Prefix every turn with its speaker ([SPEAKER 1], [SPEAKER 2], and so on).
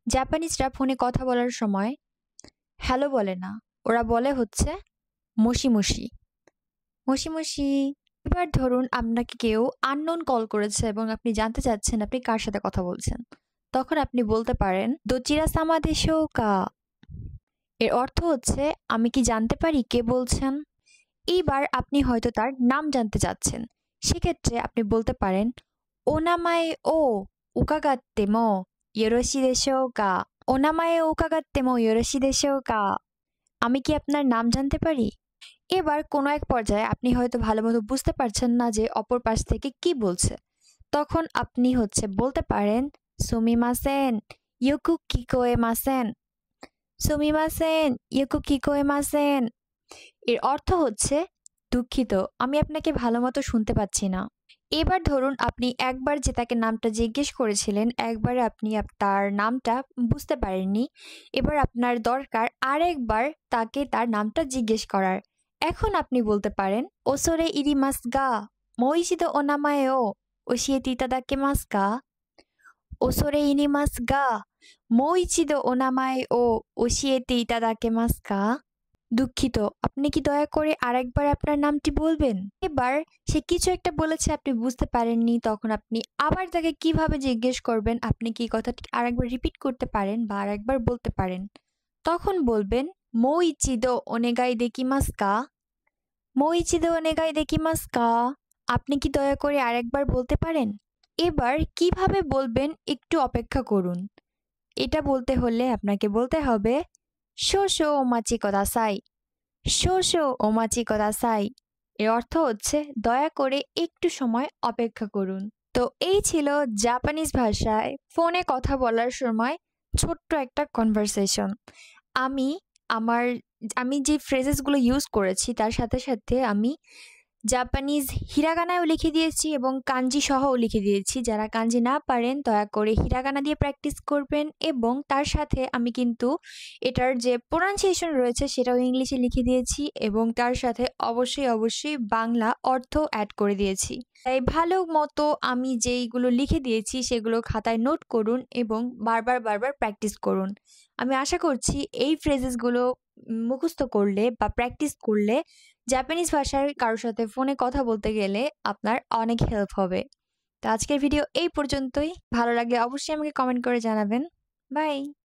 [SPEAKER 1] জাপানিজরা ফোনে কথা বলার সময় হ্যালো বলে না, ওরা বলে হচ্ছে মশি মশি মশি মশি। এবার ধরুন আপনাকে কেউ আননোন কল করেছে এবং আপনি জানতে চাচ্ছেন আপনি কার সাথে কথা বলছেন, তখন আপনি বলতে পারেন দোচিরা সামা দেশো কা। এর অর্থ হচ্ছে আমি কি জানতে পারি কে বলছেন। এইবার আপনি হয়তো তার নাম জানতে চাচ্ছেন, সেক্ষেত্রে আপনি বলতে পারেন ওনামায়ে ও উকাগাত্তে মো ইয়োরোশি দেশো কা। ওনামায়ে ও উকাগাত্তে মো ইয়োরোশি দেশো কা। আমি কি আপনার নাম জানতে পারি। এবার কোনো এক পর্যায়ে আপনি হয়তো ভালোমতো বুঝতে পারছেন না যে অপর পাশ থেকে কি বলছে, তখন আপনি বলতে পারেন সুমিমাসেন ইয়োকু কিকোয়েমাসেন। সুমিমাসেন ইয়োকু কিকোয়েমাসেন। এর অর্থ হচ্ছে দুঃখিত, আমি আপনাকে ভালোমতো শুনতে পাচ্ছি না। এবার ধরুন আপনি একবার যে তাকে নামটা জিজ্ঞেস করেছিলেন, একবারে আপনি তার নামটা বুঝতে পারেননি। এবার আপনার দরকার আরেকবার তাকে তার নামটা জিজ্ঞেস করার। এখন আপনি বলতে পারেন ওসরে ইরিমাস গা মইশিদো ওনামায়ে ও ওশিয়েতে ইতাদাকেমাস গা। ওসরে ইরিমাস গা মইচিদো ওনামায়ে ও ওশিয়েতে ইতাদাকেমাস গা। দুঃখিত, আপনি কি দয়া করে আরেকবার আপনার নামটি বলবেন। এবার সে কিছু একটা বলেছে আপনি বুঝতে পারেননি, তখন আপনি আবার তাকে কিভাবে জিজ্ঞেস করবেন, আপনি কি কথাটি আরেকবার রিপিট করতে পারেন বা আরেকবার বলতে পারেন। তখন বলবেন মোইচিদো ওনেগাই দেকিমাস কা। মোইচিদো ওনেগাই দেকিমাস কা। আপনি কি দয়া করে আরেকবার বলতে পারেন। এবার কিভাবে বলবেন একটু অপেক্ষা করুন। এটা বলতে হলে আপনাকে বলতে হবে শোশো ওমাচি কোদাসাই। শোশো ওমাচি কোদাসাই। এর অর্থ হচ্ছে দয়া করে একটু সময় অপেক্ষা করুন। তো এই ছিল জাপানিজ ভাষায় ফোনে কথা বলার সময় ছোট্ট একটা কনভারসেশন। আমি আমার আমি যে ফ্রেজেসগুলো ইউজ করেছি তার সাথে সাথে আমি জাপানিজ হিরাগানাও লিখে দিয়েছি এবং কাঞ্জি সহও লিখে দিয়েছি। যারা কাঞ্জি না পারেন দয়া করে হিরাগানা দিয়ে প্র্যাকটিস করবেন, এবং তার সাথে আমি কিন্তু এটার যে প্রোনাউন্সিয়েশন রয়েছে সেটাও ইংলিশে লিখে দিয়েছি, এবং তার সাথে অবশ্যই বাংলা অর্থ অ্যাড করে দিয়েছি। তাই ভালো মতো আমি যেইগুলো লিখে দিয়েছি সেগুলো খাতায় নোট করুন এবং বারবার প্র্যাকটিস করুন। আমি আশা করছি এই ফ্রেজেসগুলো মুখস্থ করলে বা প্র্যাকটিস করলে জাপানিজ ভাষায় কারোর সাথে ফোনে কথা বলতে গেলে আপনার অনেক হেল্প হবে। তো আজকের ভিডিও এই পর্যন্তই। ভালো লাগলে অবশ্যই আমাকে কমেন্ট করে জানাবেন। বাই।